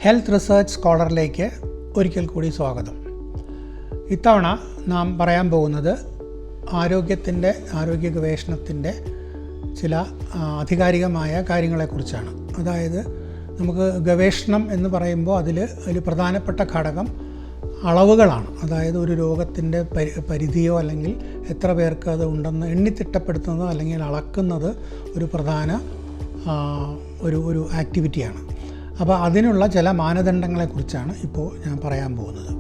Health research സ്കോളറിലേക്ക് ഒരിക്കൽ കൂടി സ്വാഗതം. ഇത്തവണ നാം പറയാൻ പോകുന്നത് ആരോഗ്യ ഗവേഷണത്തിൻ്റെ ചില ആധികാരികമായ കാര്യങ്ങളെക്കുറിച്ചാണ്. അതായത് നമുക്ക് ഗവേഷണം എന്ന് പറയുമ്പോൾ അതിൽ പ്രധാനപ്പെട്ട ഘടകം അളവുകളാണ്. അതായത് ഒരു രോഗത്തിൻ്റെ പരിധിയോ അല്ലെങ്കിൽ എത്ര പേർക്ക് അത് ഉണ്ടെന്ന് എണ്ണിത്തിട്ടപ്പെടുത്തുന്നതോ അല്ലെങ്കിൽ അളക്കുന്നത് ഒരു പ്രധാന ഒരു ആക്ടിവിറ്റിയാണ്. അപ്പോൾ അതിനുള്ള ചില മാനദണ്ഡങ്ങളെക്കുറിച്ചാണ് ഇപ്പോൾ ഞാൻ പറയാൻ പോകുന്നത്.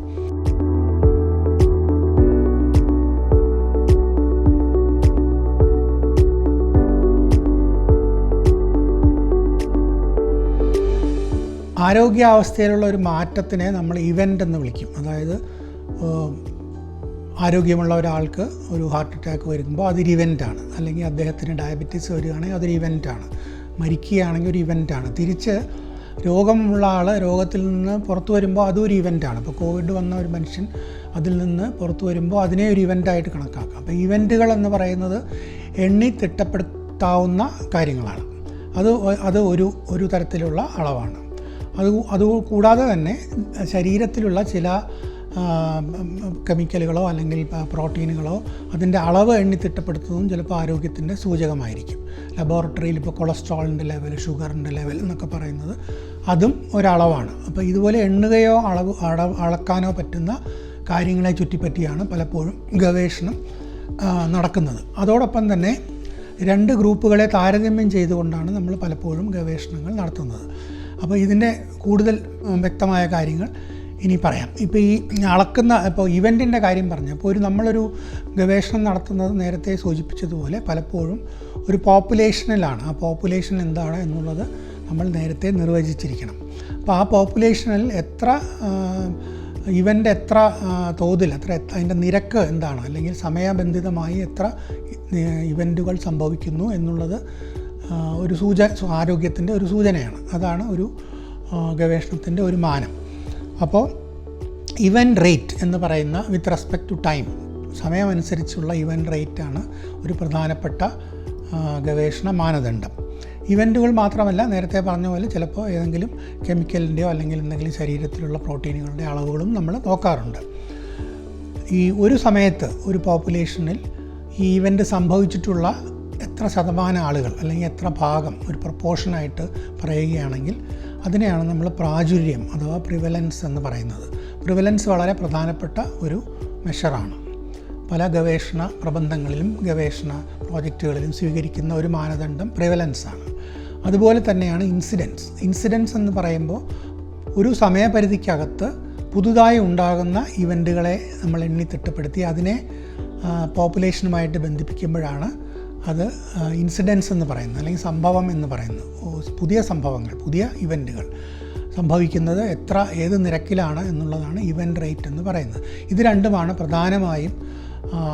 ആരോഗ്യാവസ്ഥയിലുള്ള ഒരു മാറ്റത്തിനെ നമ്മൾ ഇവൻ്റ് എന്ന് വിളിക്കും. അതായത് ആരോഗ്യമുള്ള ഒരാൾക്ക് ഒരു ഹാർട്ട് അറ്റാക്ക് വരുമ്പോൾ അതൊരു ഇവൻ്റാണ്. അല്ലെങ്കിൽ അദ്ദേഹത്തിന് ഡയബറ്റീസ് വരികയാണെങ്കിൽ അതൊരു ഇവൻ്റാണ്. മരിക്കുകയാണെങ്കിൽ ഒരു ഇവൻ്റാണ്. തിരിച്ച് രോഗമുള്ള ആൾ രോഗത്തിൽ നിന്ന് പുറത്തു വരുമ്പോൾ അതും ഒരു ഇവൻ്റാണ്. ഇപ്പോൾ കോവിഡ് വന്ന ഒരു മനുഷ്യൻ അതിൽ നിന്ന് പുറത്തു വരുമ്പോൾ അതിനെ ഒരു ഇവൻ്റായിട്ട് കണക്കാക്കാം. അപ്പോൾ ഇവൻ്റുകൾ എന്ന് പറയുന്നത് തിട്ടപ്പെടുത്താവുന്ന കാര്യങ്ങളാണ്. അത് ഒരു തരത്തിലുള്ള അളവാണ്. അത് കൂടാതെ തന്നെ ശരീരത്തിലുള്ള ചില കെമിക്കലുകളോ അല്ലെങ്കിൽ പ്രോട്ടീനുകളോ അതിൻ്റെ അളവ് തിട്ടപ്പെടുത്തുന്നതും ചിലപ്പോൾ ആരോഗ്യത്തിൻ്റെ സൂചകമായിരിക്കും. ലബോറട്ടറിയിൽ ഇപ്പോൾ കൊളസ്ട്രോളിൻ്റെ ലെവൽ, ഷുഗറിൻ്റെ ലെവൽ എന്നൊക്കെ പറയുന്നത് അതും ഒരളവാണ്. അപ്പോൾ ഇതുപോലെ എണ്ണുകയോ അളക്കാനോ പറ്റുന്ന കാര്യങ്ങളെ ചുറ്റിപ്പറ്റിയാണ് പലപ്പോഴും ഗവേഷണം നടക്കുന്നത്. അതോടൊപ്പം തന്നെ രണ്ട് ഗ്രൂപ്പുകളെ താരതമ്യം ചെയ്തുകൊണ്ടാണ് നമ്മൾ പലപ്പോഴും ഗവേഷണങ്ങൾ നടത്തുന്നത്. അപ്പോൾ ഇതിൻ്റെ കൂടുതൽ വ്യക്തമായ കാര്യങ്ങൾ ഇനി പറയാം. ഇപ്പോൾ ഈ ഇപ്പോൾ ഇവൻറ്റിൻ്റെ കാര്യം പറഞ്ഞപ്പോൾ നമ്മളൊരു ഗവേഷണം നടത്തുന്നത് നേരത്തെ സൂചിപ്പിച്ചതുപോലെ പലപ്പോഴും ഒരു പോപ്പുലേഷനിലാണ്. ആ പോപ്പുലേഷൻ എന്താണ് എന്നുള്ളത് നമ്മൾ നേരത്തെ നിർവചിച്ചിരിക്കണം. അപ്പോൾ ആ പോപ്പുലേഷനിൽ എത്ര തോതിൽ അതിൻ്റെ നിരക്ക് എന്താണ്, അല്ലെങ്കിൽ സമയബന്ധിതമായി എത്ര ഇവൻറ്റുകൾ സംഭവിക്കുന്നു എന്നുള്ളത് ആരോഗ്യത്തിൻ്റെ ഒരു സൂചനയാണ്. അതാണ് ഒരു ഗവേഷണത്തിൻ്റെ ഒരു മാനം. അപ്പോൾ ഇവൻ്റ് റേറ്റ് എന്ന് പറയുന്ന വിത്ത് റെസ്പെക്ട് ടു ടൈം, സമയമനുസരിച്ചുള്ള ഇവൻ്റ് റേറ്റാണ് ഒരു പ്രധാനപ്പെട്ട ഗവേഷണ മാനദണ്ഡം. ഇവൻറ്റുകൾ മാത്രമല്ല, നേരത്തെ പറഞ്ഞ പോലെ ചിലപ്പോൾ ഏതെങ്കിലും കെമിക്കലിൻ്റെയോ അല്ലെങ്കിൽ എന്തെങ്കിലും ശരീരത്തിലുള്ള പ്രോട്ടീനുകളുടെ അളവുകളും നമ്മൾ നോക്കാറുണ്ട്. ഈ ഒരു സമയത്ത് ഒരു പോപ്പുലേഷനിൽ ഈ ഇവൻ്റ് സംഭവിച്ചിട്ടുള്ള എത്ര ശതമാനം ആളുകൾ അല്ലെങ്കിൽ എത്ര ഭാഗം ഒരു പ്രൊപ്പോർഷനായിട്ട് പറയുകയാണെങ്കിൽ അതിനെയാണ് നമ്മൾ പ്രാചുര്യം അഥവാ പ്രിവലൻസ് എന്ന് പറയുന്നത്. പ്രിവലൻസ് വളരെ പ്രധാനപ്പെട്ട ഒരു മെഷറാണ്. പല ഗവേഷണ പ്രബന്ധങ്ങളിലും ഗവേഷണ പ്രോജക്റ്റുകളിലും സ്വീകരിക്കുന്ന ഒരു മാനദണ്ഡം പ്രിവലൻസാണ്. അതുപോലെ തന്നെയാണ് ഇൻസിഡൻസ് എന്ന് പറയുമ്പോൾ ഒരു സമയപരിധിക്കകത്ത് പുതുതായി ഉണ്ടാകുന്ന ഇവൻറ്റുകളെ നമ്മൾ തിട്ടപ്പെടുത്തി അതിനെ പോപ്പുലേഷനുമായിട്ട് ബന്ധിപ്പിക്കുമ്പോഴാണ് അത് ഇൻസിഡൻസ് എന്ന് പറയുന്നത്, അല്ലെങ്കിൽ സംഭവം എന്ന് പറയുന്നത്. പുതിയ സംഭവങ്ങൾ, പുതിയ ഇവൻറ്റുകൾ സംഭവിക്കുന്നത് ഏത് നിരക്കിലാണ് എന്നുള്ളതാണ് ഇവൻ്റ് റേറ്റ് എന്ന് പറയുന്നത്. ഇത് രണ്ടുമാണ് പ്രധാനമായും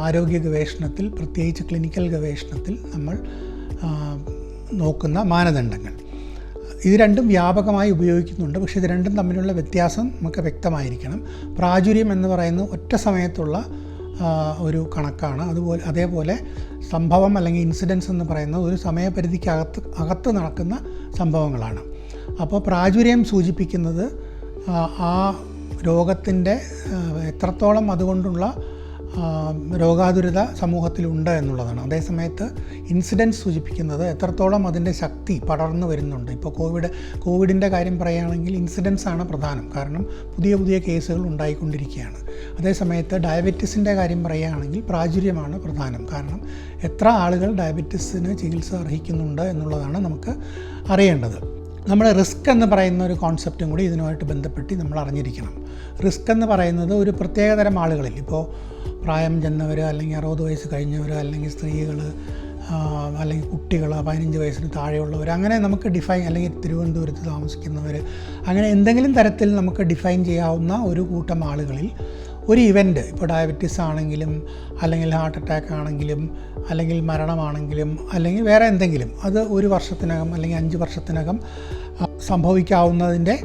ആരോഗ്യ ഗവേഷണത്തിൽ, പ്രത്യേകിച്ച് ക്ലിനിക്കൽ ഗവേഷണത്തിൽ നമ്മൾ നോക്കുന്ന മാനദണ്ഡങ്ങൾ. ഇത് രണ്ടും വ്യാപകമായി ഉപയോഗിക്കുന്നുണ്ട്. പക്ഷേ ഇത് രണ്ടും തമ്മിലുള്ള വ്യത്യാസം നമുക്ക് വ്യക്തമായിരിക്കണം. പ്രാചുര്യം എന്ന് പറയുന്നത് ഒറ്റ സമയത്തുള്ള ഒരു കണക്കാണ്. അതേപോലെ സംഭവം അല്ലെങ്കിൽ ഇൻസിഡൻസ് എന്ന് പറയുന്നത് ഒരു സമയപരിധിക്കകത്ത് നടക്കുന്ന സംഭവങ്ങളാണ്. അപ്പോൾ പ്രാചുര്യം സൂചിപ്പിക്കുന്നത് ആ രോഗത്തിൻ്റെ എത്രത്തോളം അതുകൊണ്ടുള്ള രോഗാതുരത സമൂഹത്തിലുണ്ട് എന്നുള്ളതാണ്. അതേസമയത്ത് ഇൻസിഡൻസ് സൂചിപ്പിക്കുന്നത് എത്രത്തോളം അതിൻ്റെ ശക്തി പടർന്നു വരുന്നുണ്ട്. ഇപ്പോൾ കോവിഡിൻ്റെ കാര്യം പറയുകയാണെങ്കിൽ ഇൻസിഡൻസ് ആണ് പ്രധാനം, കാരണം പുതിയ കേസുകൾ ഉണ്ടായിക്കൊണ്ടിരിക്കുകയാണ്. അതേസമയത്ത് ഡയബറ്റീസിൻ്റെ കാര്യം പറയുകയാണെങ്കിൽ പ്രാചുര്യമാണ് പ്രധാനം, കാരണം എത്ര ആളുകൾ ഡയബറ്റീസിന് ചികിത്സ അർഹിക്കുന്നുണ്ട് എന്നുള്ളതാണ് നമുക്ക് അറിയേണ്ടത്. നമ്മൾ റിസ്ക് എന്ന് പറയുന്ന ഒരു കോൺസെപ്റ്റും കൂടി ഇതിനുമായിട്ട് ബന്ധപ്പെട്ട് നമ്മൾ അറിഞ്ഞിരിക്കണം. റിസ്ക് എന്ന് പറയുന്നത് ഒരു പ്രത്യേകതരം ആളുകളിൽ, ഇപ്പോൾ പ്രായം ചെന്നവർ, അല്ലെങ്കിൽ 60 വയസ്സ് കഴിഞ്ഞവർ, അല്ലെങ്കിൽ സ്ത്രീകൾ, അല്ലെങ്കിൽ കുട്ടികൾ, 15 വയസ്സിന് താഴെയുള്ളവർ, അങ്ങനെ നമുക്ക് അല്ലെങ്കിൽ തിരുവനന്തപുരത്ത് താമസിക്കുന്നവർ, അങ്ങനെ എന്തെങ്കിലും തരത്തിൽ നമുക്ക് ഡിഫൈൻ ചെയ്യാവുന്ന ഒരു കൂട്ടം ആളുകളിൽ ഒരു ഇവൻ്റ്, ഇപ്പോൾ ഡയബറ്റീസ് ആണെങ്കിലും അല്ലെങ്കിൽ ഹാർട്ട് അറ്റാക്ക് ആണെങ്കിലും അല്ലെങ്കിൽ മരണമാണെങ്കിലും അല്ലെങ്കിൽ വേറെ എന്തെങ്കിലും, അത് 1 വർഷത്തിനകം അല്ലെങ്കിൽ 5 വർഷത്തിനകം സംഭവിക്കാവുന്നതിൻ്റെ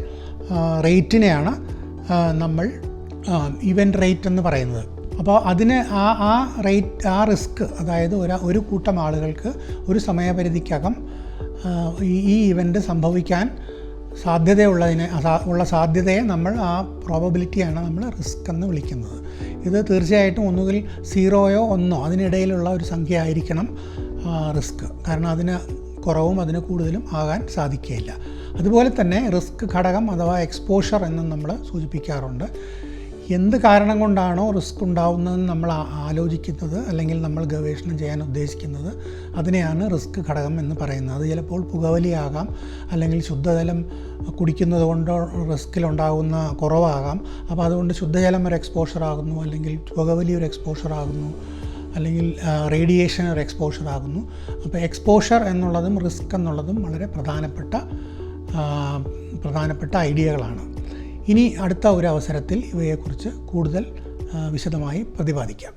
റേറ്റിനെയാണ് നമ്മൾ ഇവൻ്റ് റേറ്റ് എന്ന് പറയുന്നത്. അപ്പോൾ അതിന് ആ റിസ്ക്, അതായത് ഒരു കൂട്ടം ആളുകൾക്ക് ഒരു സമയപരിധിക്കകം ഈ ഇവൻ്റ് സംഭവിക്കാൻ ഉള്ള സാധ്യതയെ നമ്മൾ ആ പ്രോബബിലിറ്റിയാണ് നമ്മൾ റിസ്ക് എന്ന് വിളിക്കുന്നത്. ഇത് തീർച്ചയായിട്ടും ഒന്നുകിൽ 0യോ 1 അതിനിടയിലുള്ള ഒരു സംഖ്യ ആയിരിക്കണം റിസ്ക്. കാരണം അതിന് കുറവും അതിന് കൂടുതലും ആകാൻ സാധിക്കുകയില്ല. അതുപോലെ തന്നെ റിസ്ക് ഘടകം അഥവാ എക്സ്പോഷർ എന്നും നമ്മൾ സൂചിപ്പിക്കാറുണ്ട്. എന്ത് കാരണം കൊണ്ടാണോ റിസ്ക് ഉണ്ടാവുന്നതെന്ന് നമ്മൾ ആലോചിക്കുന്നത് അല്ലെങ്കിൽ നമ്മൾ ഗവേഷണം ചെയ്യാൻ ഉദ്ദേശിക്കുന്നത്, അതിനെയാണ് റിസ്ക് ഘടകം എന്ന് പറയുന്നത്. അത് ചിലപ്പോൾ പുകവലിയാകാം, അല്ലെങ്കിൽ ശുദ്ധജലം കുടിക്കുന്നത് കൊണ്ട് റിസ്കിലുണ്ടാകുന്ന കുറവാകാം. അപ്പോൾ അതുകൊണ്ട് ശുദ്ധജലം ഒരു എക്സ്പോഷർ ആകുന്നു, അല്ലെങ്കിൽ പുകവലി ഒരു എക്സ്പോഷർ ആകുന്നു, അല്ലെങ്കിൽ റേഡിയേഷൻ ഒരു എക്സ്പോഷർ ആകുന്നു. അപ്പോൾ എക്സ്പോഷർ എന്നുള്ളതും റിസ്ക് എന്നുള്ളതും വളരെ പ്രധാനപ്പെട്ട ഐഡിയകളാണ്. ഇനി അടുത്ത ഒരു അവസരത്തിൽ ഇവയെക്കുറിച്ച് കൂടുതൽ വിശദമായി പ്രതിപാദിക്കാം.